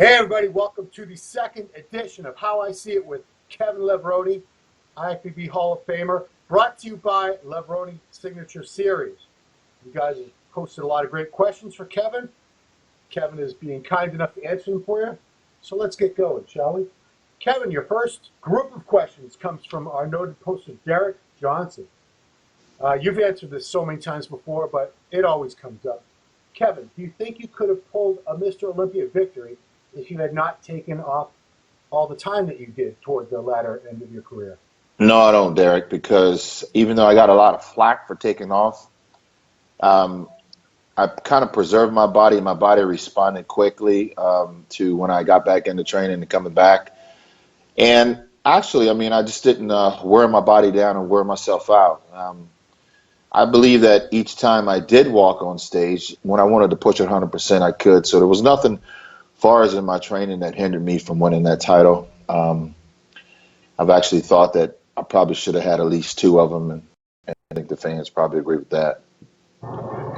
Hey everybody, welcome to the second edition of How I See It with Kevin Levrone, IFBB Hall of Famer, brought to you by Levrone Signature Series. You guys have posted a lot of great questions for Kevin. Kevin is being kind enough to answer them for you. So let's get going, shall we? Kevin, your first group of questions comes from our noted poster, Derek Johnson. You've answered this so many times before, but it always comes up. Kevin, do you think you could have pulled a Mr. Olympia victory if you had not taken off all the time that you did toward the latter end of your career? No, I don't, Derek, because even though I got a lot of flack for taking off, I kind of preserved my body. My body responded quickly to when I got back into training and coming back. And actually, I just didn't wear my body down and wear myself out. I believe that each time I did walk on stage, when I wanted to push it 100%, I could. So there was nothing far as in my training that hindered me from winning that title. I've actually thought that I probably should have had at least two of them, and I think the fans probably agree with that.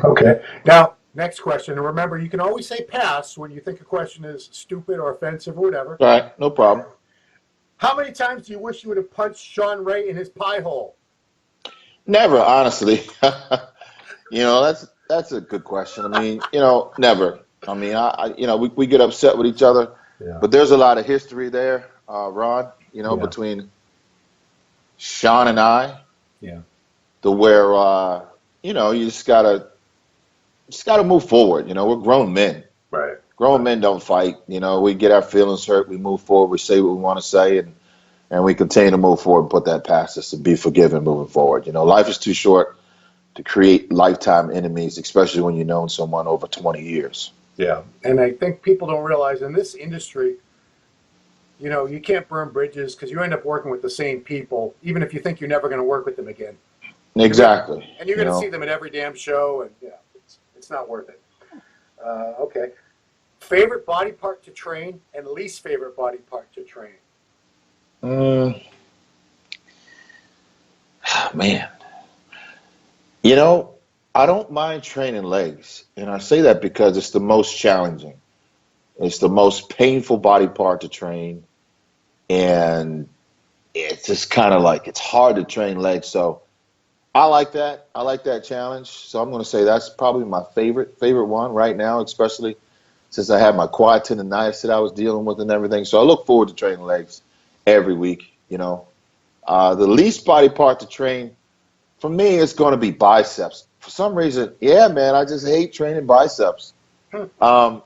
Okay. Now, next question. And remember, you can always say pass when you think a question is stupid or offensive or whatever. All right, no problem. How many times do you wish you would have punched Sean Ray in his pie hole? Never, honestly. That's a good question. Never. We get upset with each other, but there's a lot of history there, Ron, between Sean and I. Yeah. Where you just gotta move forward. We're grown men. Right. Grown men don't fight. We get our feelings hurt, we move forward, we say what we want to say, and we continue to move forward and put that past us and be forgiven moving forward. Life is too short to create lifetime enemies, especially when you've known someone over 20 years. Yeah, and I think people don't realize in this industry, you can't burn bridges because you end up working with the same people, even if you think you're never going to work with them again. Exactly. And you're going to see them at every damn show, and it's not worth it. Okay. Favorite body part to train and least favorite body part to train? Man. I don't mind training legs, and I say that because it's the most challenging. It's the most painful body part to train, and it's just kind of like it's hard to train legs. So I like that. I like that challenge. So I'm going to say that's probably my favorite one right now, especially since I have my quad tendonitis that I was dealing with and everything. So I look forward to training legs every week. The least body part to train for me is going to be biceps. For some reason, man, I just hate training biceps. I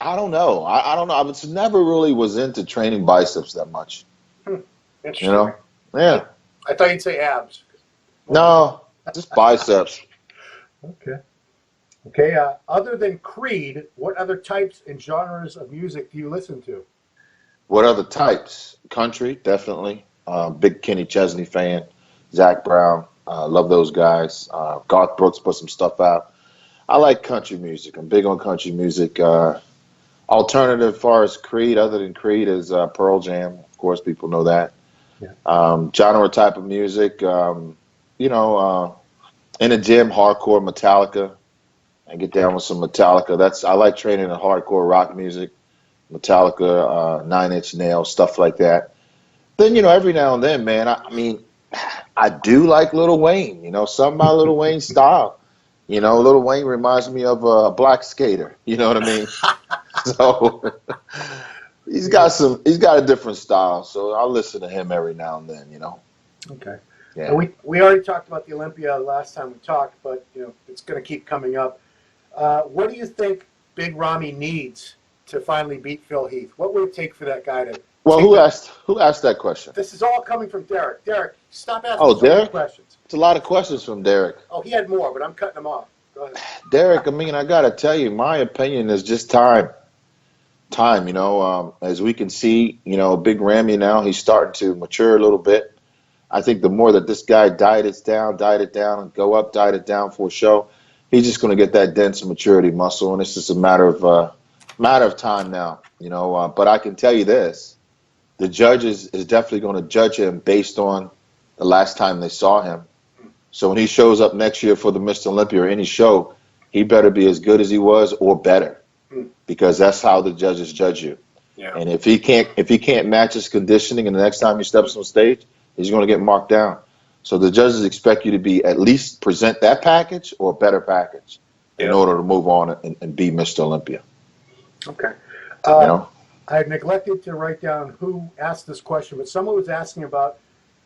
don't know. I don't know. I just never really was into training biceps that much. Interesting. Yeah. I thought you'd say abs. No, just biceps. Okay. Other than Creed, what other types and genres of music do you listen to? What other types? Country, definitely. Big Kenny Chesney fan. Zach Brown. Love those guys. Garth Brooks put some stuff out. I like country music. I'm big on country music. Alternative as far as Creed, other than Creed, is Pearl Jam. Of course, people know that. Yeah. Genre type of music, in the gym, hardcore Metallica. I get down with some Metallica. I like training in hardcore rock music. Metallica, Nine Inch Nails, stuff like that. Then, every now and then, man, I do like Lil Wayne, some of my Lil Wayne style. Lil Wayne reminds me of a black skater, you know what I mean? So he's got a different style, so I'll listen to him every now and then, Okay. Yeah. And we already talked about the Olympia last time we talked, but it's going to keep coming up. What do you think Big Ramy needs to finally beat Phil Heath? What would it take for that guy to? Well, who asked that question? This is all coming from Derek. Derek, stop asking so Derek? many questions. It's a lot of questions from Derek. Oh, he had more, but I'm cutting them off. Go ahead. Derek, I got to tell you, my opinion is just time. As we can see, Big Ramy now, he's starting to mature a little bit. I think the more that this guy diet it down, and go up, diet it down for a show, he's just going to get that dense maturity muscle, and it's just a matter of time now. But I can tell you this: the judge is definitely going to judge him based on the last time they saw him. So when he shows up next year for the Mr. Olympia or any show, he better be as good as he was or better. because that's how the judges judge you. Yeah. And if he can't match his conditioning, and the next time he steps on stage, he's going to get marked down. So the judges expect you to be at least present that package or a better package in order to move on and be Mr. Olympia. Okay. You know, I had neglected to write down who asked this question, but someone was asking about,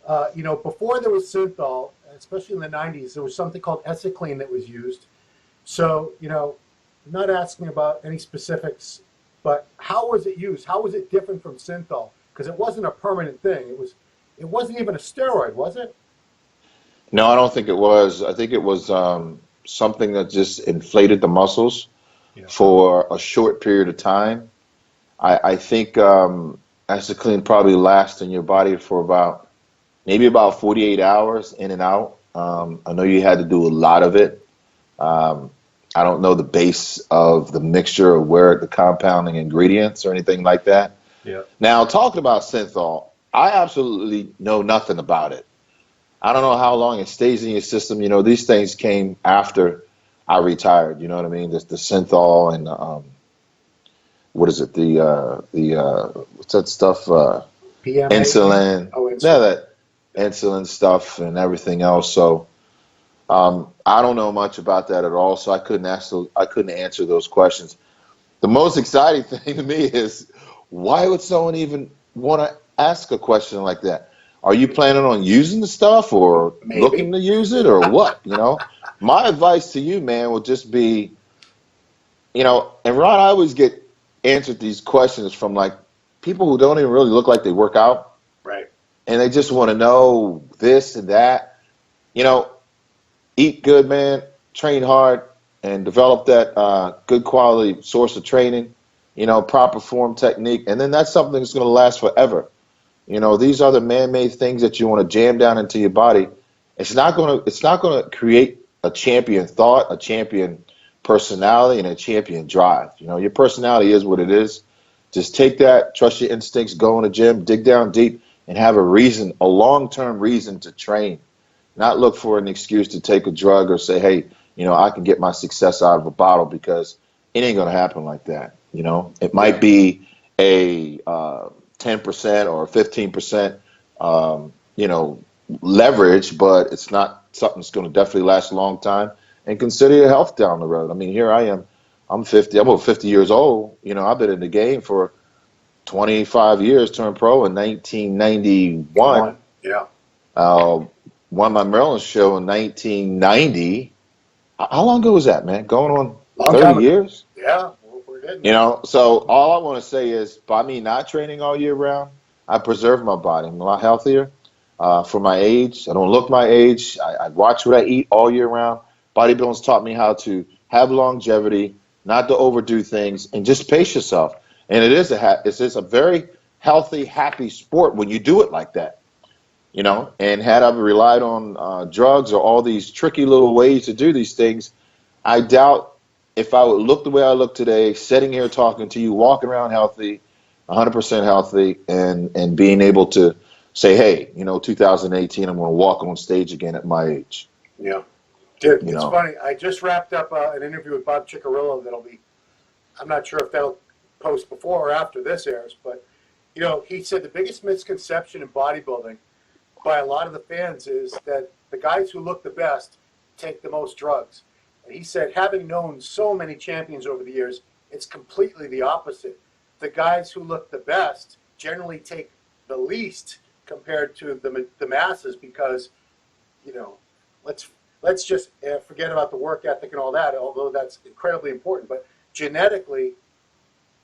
before there was synthol, especially in the 90s, there was something called Essicline that was used. So, I'm not asking about any specifics, but how was it used? How was it different from synthol? Because it wasn't a permanent thing. It wasn't even a steroid, was it? no, I don't think it was. I think it was something that just inflated the muscles for a short period of time. I think Essicline probably lasts in your body for maybe about 48 hours in and out. I know you had to do a lot of it. I don't know the base of the mixture or where the compounding ingredients or anything like that. Yeah. Now, talking about synthol, I absolutely know nothing about it. I don't know how long it stays in your system. These things came after I retired. You know what I mean? The synthol and what is it? What's that stuff? PMA? Insulin. Oh, insulin. Yeah, that insulin stuff and everything else. So I don't know much about that at all. So I couldn't answer those questions. The most exciting thing to me is, why would someone even want to ask a question like that? Are you planning on using the stuff or looking to use it or what? My advice to you, man, would just be, and Ron, I always get answered these questions from like people who don't even really look like they work out. Right. And they just want to know this and that. Eat good, man, train hard, and develop that good quality source of training, proper form technique. And then that's something that's going to last forever. These are the man-made things that you want to jam down into your body. It's not going to create a champion thought, a champion personality, and a champion drive. Your personality is what it is. Just take that, trust your instincts, go in the gym, dig down deep, and have a long-term reason to train. Not look for an excuse to take a drug or say, hey, I can get my success out of a bottle, because it ain't going to happen like that. It might be a 10% or 15%, leverage, but it's not something that's going to definitely last a long time. And consider your health down the road. I mean, here I am. I'm over 50 years old. I've been in the game for 25 years, turned pro in 1991. Yeah. Won my Maryland show in 1990. How long ago was that, man? Going on 30 years? Yeah, we're getting So all I want to say is, by me not training all year round, I preserve my body. I'm a lot healthier for my age. I don't look my age. I watch what I eat all year round. Bodybuilding's taught me how to have longevity, not to overdo things, and just pace yourself. And it's a very healthy, happy sport when you do it like that. And had I relied on drugs or all these tricky little ways to do these things, I doubt if I would look the way I look today, sitting here talking to you, walking around healthy, 100% healthy, and being able to say, hey, 2018, I'm going to walk on stage again at my age. Yeah. Dude, it's funny. I just wrapped up an interview with Bob Ciccarello I'm not sure if that'll post before or after this airs, but, he said the biggest misconception in bodybuilding by a lot of the fans is that the guys who look the best take the most drugs. And he said, having known so many champions over the years, it's completely the opposite. The guys who look the best generally take the least compared to the masses, because, let's just forget about the work ethic and all that, although that's incredibly important. But genetically,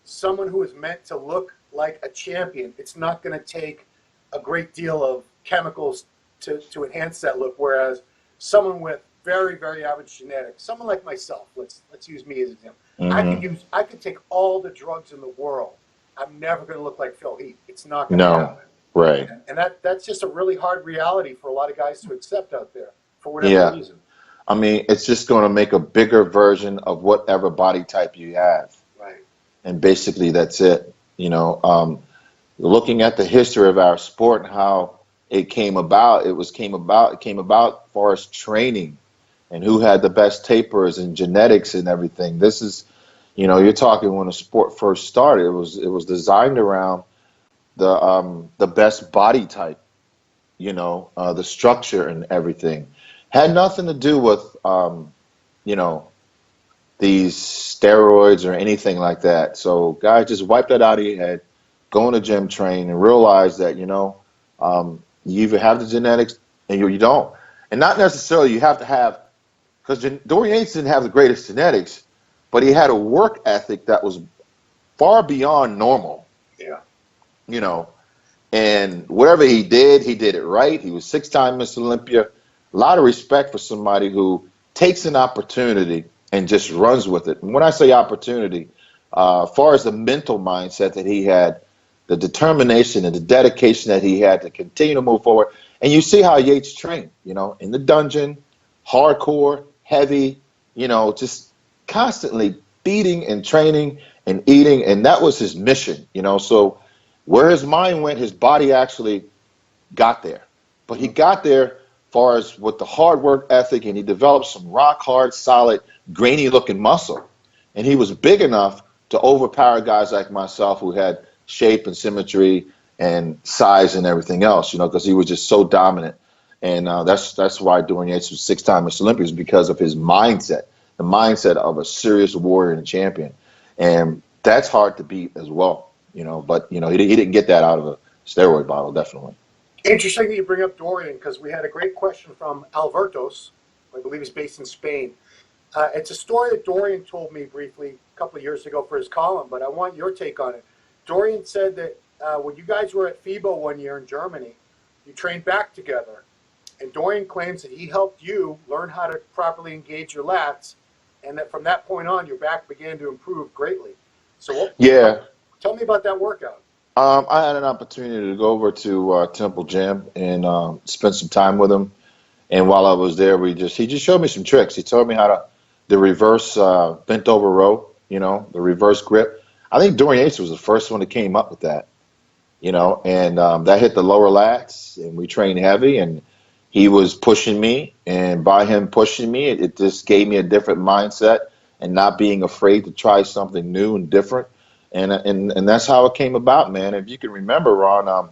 someone who is meant to look like a champion, it's not going to take a great deal of chemicals to enhance that look, whereas someone with very, very average genetics, someone like myself, let's use me as an example. Mm-hmm. I could take all the drugs in the world. I'm never going to look like Phil Heath. It's not going to happen. Right. And that's just a really hard reality for a lot of guys to accept out there for whatever reason. I mean, it's just going to make a bigger version of whatever body type you have. Right. And basically that's it. Looking at the history of our sport and how it came about, it came about for us training and who had the best tapers and genetics and everything. This is, You know, you're talking when the sport first started, it was designed around the best body type, the structure and everything. Had nothing to do with you know, these steroids or anything like that. So guys, just wipe that out of your head, go in the gym, train, and realize that, you either have the genetics and you don't. And not necessarily you have to have, because Dorian Yates didn't have the greatest genetics, but he had a work ethic that was far beyond normal, Yeah. you know. And whatever he did it right. He was 6-time Mr. Olympia. A lot of respect for somebody who takes an opportunity and just runs with it. And when I say opportunity, as far as the mental mindset that he had, the determination and the dedication that he had to continue to move forward. And you see how Yates trained, in the dungeon, hardcore, heavy, just constantly beating and training and eating. And that was his mission, So where his mind went, his body actually got there. But he got there far as with the hard work ethic, and he developed some rock hard, solid, grainy looking muscle. And he was big enough to overpower guys like myself who had shape and symmetry and size and everything else, because he was just so dominant. And that's why Dorian Yates was 6-time Mr. Olympia, because of his mindset, the mindset of a serious warrior and a champion. And that's hard to beat as well, but, he didn't get that out of a steroid bottle, definitely. Interesting that you bring up Dorian, because we had a great question from Albertos, I believe he's based in Spain. It's a story that Dorian told me briefly a couple of years ago for his column, but I want your take on it. Dorian said that when you guys were at FIBO one year in Germany, you trained back together. And Dorian claims that he helped you learn how to properly engage your lats, and that from that point on, your back began to improve greatly. So tell me about that workout. I had an opportunity to go over to Temple Gym and spend some time with him. And while I was there, he just showed me some tricks. He told me how the reverse bent over row, the reverse grip. I think Dorian Yates was the first one that came up with that, and that hit the lower lats, and we trained heavy, and he was pushing me, and by him pushing me, it just gave me a different mindset and not being afraid to try something new and different. And that's how it came about, man. If you can remember, Ron,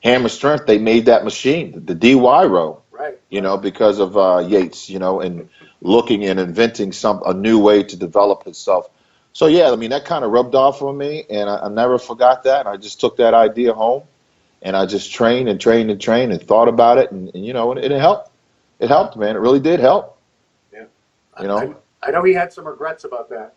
Hammer Strength, they made that machine, the DY row, right? Because of Yates, and looking and inventing a new way to develop himself. So, yeah, I mean, that kind of rubbed off on me, and I never forgot that. I just took that idea home, and I just trained and trained and trained and thought about it, and it helped. It helped, man. It really did help. Yeah. I know he had some regrets about that.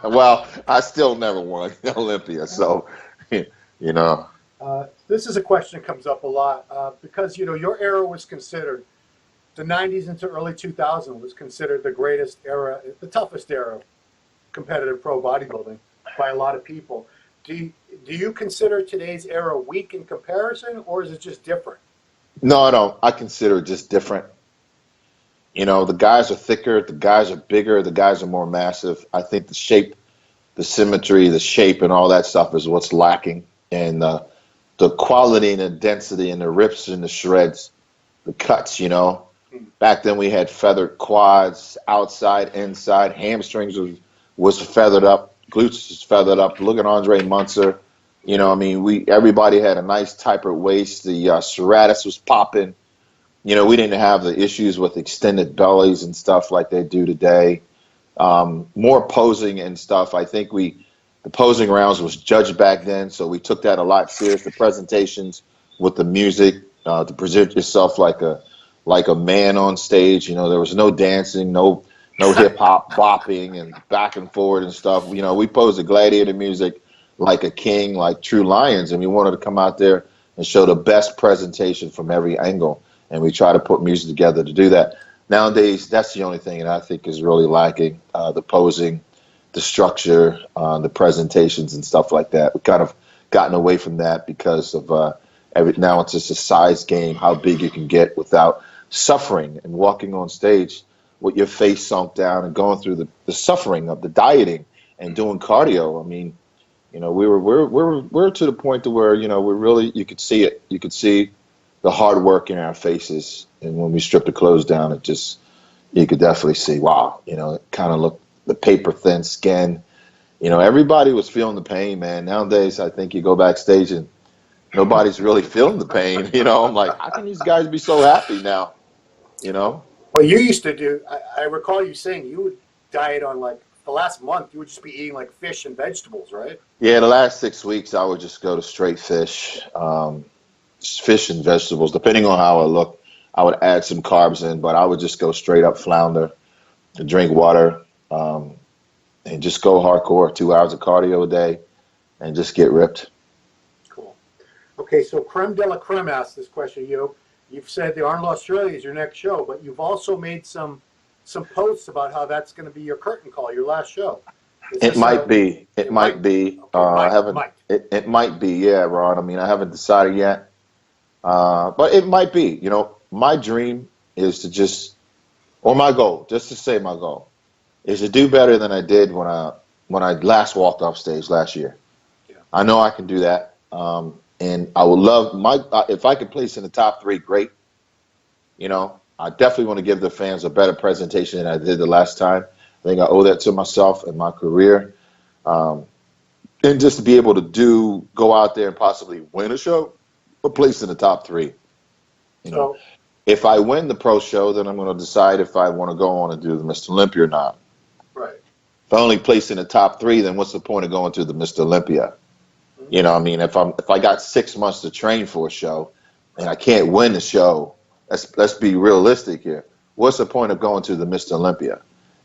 Well, I still never won Olympia, so, This is a question that comes up a lot because, your era was considered, the 90s into early 2000 was considered the greatest era, the toughest era of competitive pro bodybuilding by a lot of people. Do you consider today's era weak in comparison, or is it just different? No, I don't. I consider it just different. The guys are thicker, the guys are bigger, the guys are more massive. I think the shape, the symmetry, the shape, and all that stuff is what's lacking. And the quality and the density and the rips and the shreds, the cuts, Back then we had feathered quads, outside, inside. Hamstrings was feathered up. Glutes was feathered up. Look at Andre Munzer. Everybody had a nice tapered waist. The serratus was popping. We didn't have the issues with extended bellies and stuff like they do today. More posing and stuff. I think the posing rounds was judged back then, so we took that a lot serious. The presentations with the music, to present yourself like a man on stage. There was no dancing, no hip hop bopping and back and forward and stuff. We posed the gladiator music like a king, like true lions, and we wanted to come out there and show the best presentation from every angle. And we try to put music together to do that. Nowadays, that's the only thing that I think is really lacking, the posing, the structure, the presentations and stuff like that. We've kind of gotten away from that because of now it's just a size game, how big you can get without suffering and walking on stage with your face sunk down and going through the suffering of the dieting and doing cardio. I mean, we're to the point to where, we're really, you could see it. You could see the hard work in our faces, and when we strip the clothes down, you could definitely see, wow, it kind of looked the paper thin skin. Everybody was feeling the pain, man. Nowadays, I think you go backstage and nobody's really feeling the pain. I'm like, how can these guys be so happy now? You know? Well, you used to do. I recall you saying you would diet on like the last month. You would just be eating like fish and vegetables, right? Yeah, the last 6 weeks, I would just go to straight fish, just fish and vegetables. Depending on how I look, I would add some carbs in, but I would just go straight up flounder and drink water, and just go hardcore, 2 hours of cardio a day, and just get ripped. Cool. Okay, so Creme de la Creme asked this question. You've said the Arnold Australia is your next show, but you've also made some posts about how that's going to be your curtain call, your last show. It might be. It might be. Okay, I haven't. might. It might be. Yeah, Ron. I mean, I haven't decided yet, but it might be. My dream is to just, or my goal, just to say my goal, is to do better than I did when I last walked off stage last year. Yeah. I know I can do that, and I would love if I could place in the top 3. Great. I definitely want to give the fans a better presentation than I did the last time. I think I owe that to myself and my career. And just to be able to go out there and possibly win a show, or place in the top 3. If I win the pro show, then I'm going to decide if I want to go on and do the Mr. Olympia or not. Right. If I only place in the top 3, then what's the point of going to the Mr. Olympia? Mm-hmm. I mean, if I got 6 months to train for a show and I can't win the show, let's be realistic here. What's the point of going to the Mr. Olympia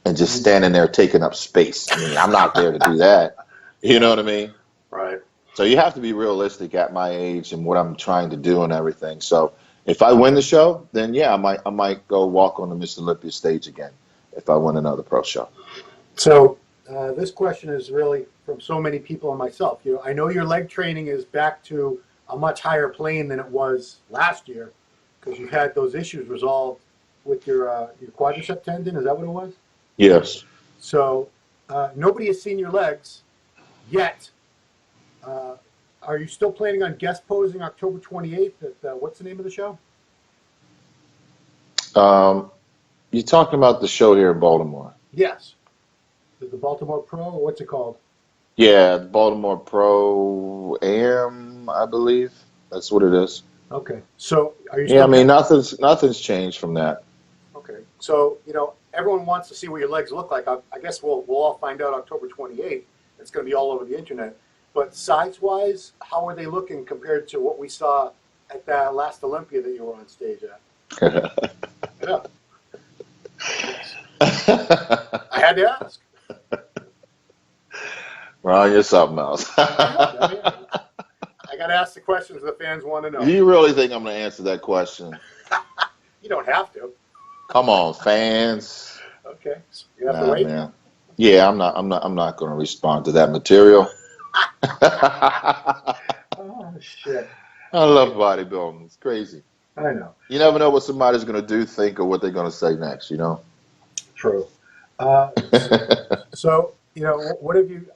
and just standing there taking up space? I mean, I'm not there to do that. You know what I mean? Right. So you have to be realistic at my age and what I'm trying to do and everything. So if I win the show, then yeah, I might go walk on the Mr. Olympia stage again if I win another pro show. So this question is really from so many people and myself. I know your leg training is back to a much higher plane than it was last year because you had those issues resolved with your quadricep tendon. Is that what it was? Yes. So nobody has seen your legs yet. Are you still planning on guest posing October 28th at what's the name of the show? You're talking about the show here in Baltimore. Yes. The Baltimore Pro, or what's it called? Yeah, the Baltimore Pro Am, I believe. That's what it is. Okay. So are you Yeah, I mean, nothing's changed from that. Okay. So, everyone wants to see what your legs look like. I guess we'll all find out October 28th. It's going to be all over the internet. But size-wise, how are they looking compared to what we saw at that last Olympia that you were on stage at? Yeah. I had to ask. Ron, you're something else. I got to ask the questions the fans want to know. Do you really think I'm going to answer that question? You don't have to. Come on, fans. Okay. So you have to wait. Man. Yeah, I'm not going to respond to that material. Oh shit. I love bodybuilding. It's crazy. I know. You never know what somebody's going to do, think, or what they're going to say next, True. So, what have you...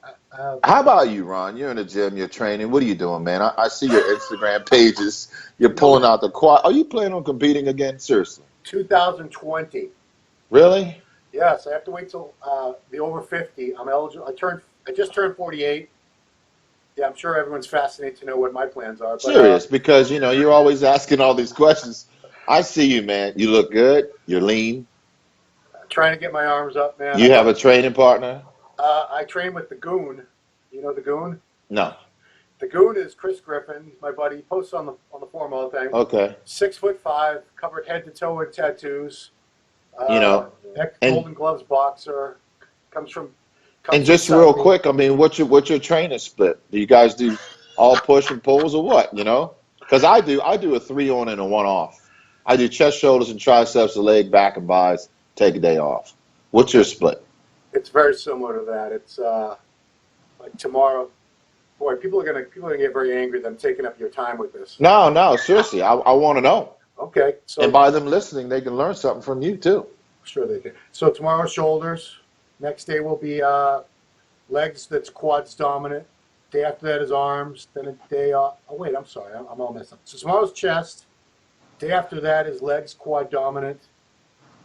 How about you, Ron? You're in the gym, you're training. What are you doing, man? I see your Instagram pages. You're pulling out the quad. Are you planning on competing again? Seriously? 2020. Really? Yes, I have to wait till the over 50. I'm eligible. I just turned 48. Yeah, I'm sure everyone's fascinated to know what my plans are. But, Serious, because, you're always asking all these questions. I see you, man. You look good. You're lean. Trying to get my arms up, man. You have a training partner? I train with the Goon. You know the Goon? No. The Goon is Chris Griffin. He's my buddy. He posts on the forum all the time. Okay. 6'5", covered head to toe with tattoos. And Golden Gloves boxer. Comes from just real quick, I mean, what's your training split? Do you guys do all push and pulls or what? Because I do a 3 on and a 1 off. I do chest, shoulders, and triceps, the leg, back, and buys. Take a day off. What's your split? It's very similar to that. It's like tomorrow. Boy, people are gonna get very angry that I'm taking up your time with this. No, seriously, I want to know. Okay. So, and by them listening, they can learn something from you too. Sure they can. So tomorrow, shoulders. Next day will be legs. That's quads dominant. Day after that is arms. Then a day off. Oh wait, I'm sorry, I'm all messed up. So tomorrow's chest. Day after that is legs, quad dominant.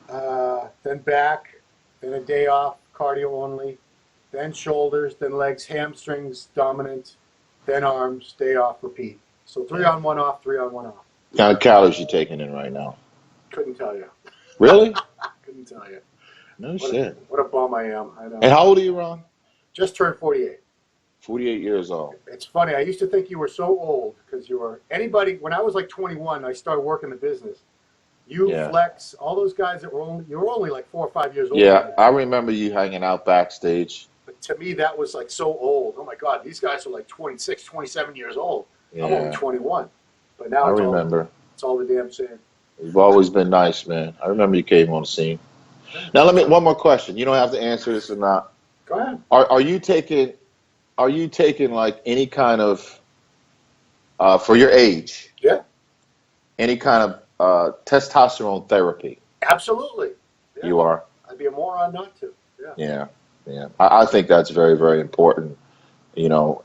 Then back. Then a day off, cardio only, then shoulders, then legs, hamstrings dominant, then arms, day off, repeat. So 3 on, 1 off, 3 on, 1 off. What kind of calories you taking in right now? Couldn't tell you. Really? Couldn't tell you. No shit. What a bum I am. I know. And how old are you, Ron? Just turned 48. 48 years old. It's funny. I used to think you were so old because you were anybody. When I was like 21, I started working the business. You, Yeah. Flex, all those guys that were only like 4 or 5 years old. Yeah, I remember you hanging out backstage. But to me, that was like so old. Oh my God, these guys are like 26, 27 years old. I'm only Yeah, 21. But now I it's remember. it's all the damn same. You've always been nice, man. I remember you came on the scene. Now, one more question. You don't have to answer this or not. Go ahead. Are you taking like any kind of for your age? Yeah. Any kind of testosterone therapy? Absolutely. Yeah. You are. I'd be a moron not to. Yeah. Yeah, yeah. I think that's very, very important.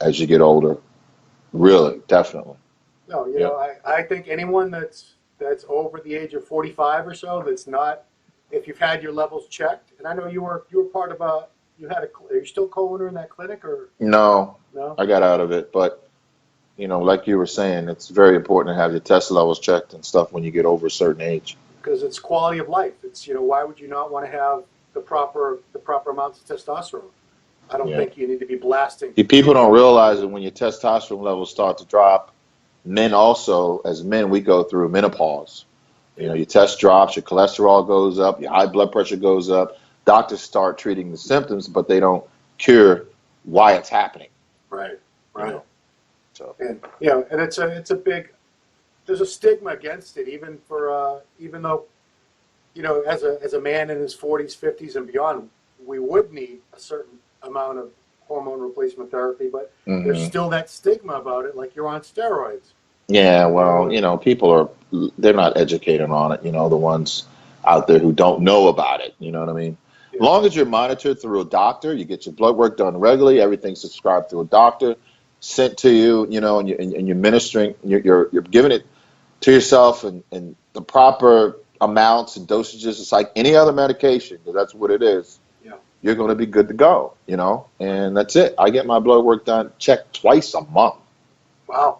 As you get older, really, definitely. No, I think anyone that's over the age of 45 or so, that's not, if you've had your levels checked, and I know you were part of are you still co-owner in that clinic or No, no? I got out of it, but like you were saying, it's very important to have your test levels checked and stuff when you get over a certain age. Because it's quality of life. It's why would you not want to have the proper amounts of testosterone? I don't think you need to be blasting. People don't realize that when your testosterone levels start to drop, men also, as men, we go through menopause. Your test drops, your cholesterol goes up, your high blood pressure goes up. Doctors start treating the symptoms, but they don't cure why it's happening. Right. So And and it's a big. There's a stigma against it, even for even though, as a man in his 40s, 50s, and beyond, we would need a certain amount of hormone replacement therapy, but there's still that stigma about it, like you're on steroids. yeah, well, they're not educated on it. The ones out there who don't know about it. You know what I mean? Yeah. As long as you're monitored through a doctor, you get your blood work done regularly, everything's subscribed through a doctor, sent to you, and you're ministering, you're giving it to yourself and the proper amounts and dosages. It's like any other medication, because that's what it is. Yeah. You're going to be good to go, and that's it. I get my blood work done, checked twice a month. Wow.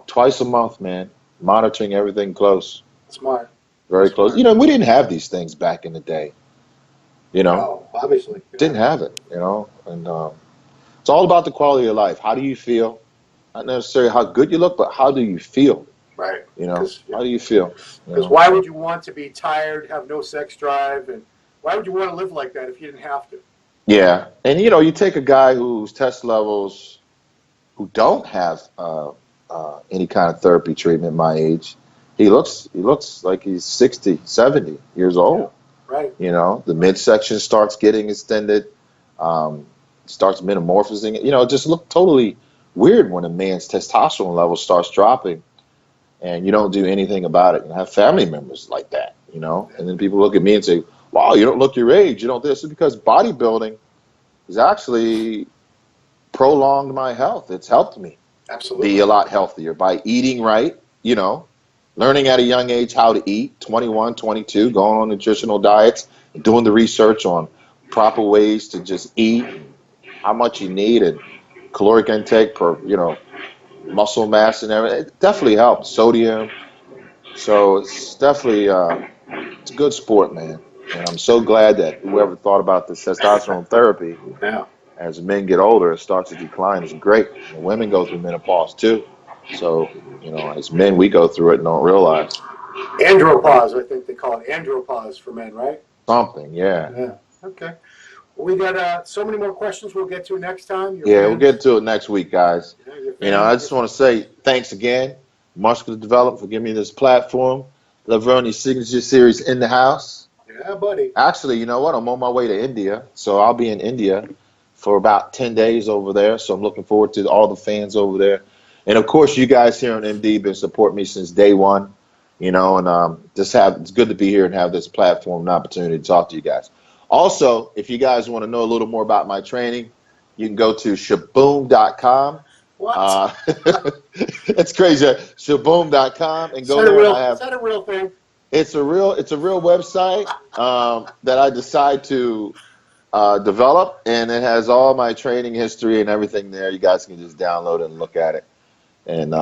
Twice a month, man. Monitoring everything close. Smart. Very close. Smart. We didn't have these things back in the day. No, obviously. Didn't have it, and it's all about the quality of life. How do you feel? Not necessarily how good you look, but how do you feel? Right. How do you feel? Because why would you want to be tired, have no sex drive, and why would you want to live like that if you didn't have to? Yeah, and you take a guy whose test levels, who don't have any kind of therapy treatment, my age, he looks like he's 60, 70 years old. Yeah. Right. The midsection starts getting extended, starts metamorphosing. It just looks totally weird when a man's testosterone level starts dropping, and you don't do anything about it. I have family members like that, and then people look at me and say, "Wow, you don't look your age. You don't this." It's because bodybuilding has actually prolonged my health. It's helped me be a lot healthier by eating right, learning at a young age how to eat, 21, 22, going on nutritional diets, and doing the research on proper ways to just eat, how much you need, and caloric intake per, muscle mass and everything. It definitely helps. Sodium. So it's definitely, it's a good sport, man. And I'm so glad that whoever thought about this testosterone therapy, as men get older, it starts to decline. It's great. And women go through menopause too. So, as men, we go through it and don't realize. Andropause, I think they call it andropause for men, right? Something, yeah. Yeah. Okay. Well, we got so many more questions we'll get to next time. We'll get to it next week, guys. I just want to say thanks again, Muscular Development, for giving me this platform. Levrone Signature Series in the house. Yeah, buddy. Actually, you know what? I'm on my way to India, so I'll be in India for about 10 days over there. So I'm looking forward to all the fans over there. And, of course, you guys here on MD been supporting me since day one, and it's good to be here and have this platform and opportunity to talk to you guys. Also, if you guys want to know a little more about my training, you can go to shaboom.com. What? It's crazy. Shaboom.com and go there. Is that a real thing? It's a real website that I decide to developed, and it has all my training history and everything there. You guys can just download it and look at it. And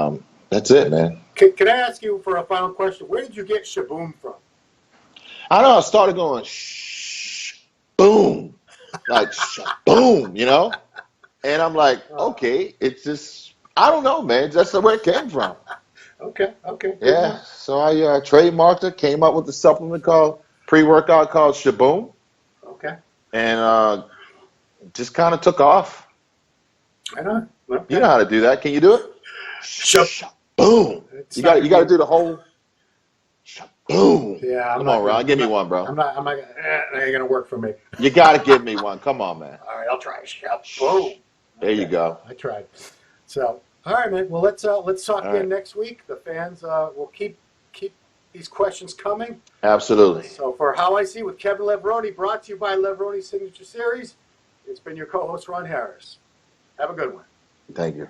that's it, man. Can I ask you for a final question? Where did you get Shaboom from? I don't know. I started going shh, boom, like boom, you know. And I'm like, okay, it's just I don't know, man. That's where it came from. Okay. Good Yeah. enough. So I trademarked it. Came up with a supplement called pre-workout called Shaboom, Okay. and just kind of took off. Right on. Okay. You know how to do that. Can you do it? Boom. You got to do the whole boom. Yeah. Come on, Ron. Give me one, bro. I'm not gonna. That ain't gonna work for me. You got to give me one. Come on, man. All right, I'll try. Boom. There you go. I tried. So, all right, man. Well, let's talk All again right. next week. The fans will keep these questions coming. Absolutely. So, for How I See with Kevin Levrone, brought to you by Levrone Signature Series, it's been your co-host Ron Harris. Have a good one. Thank you.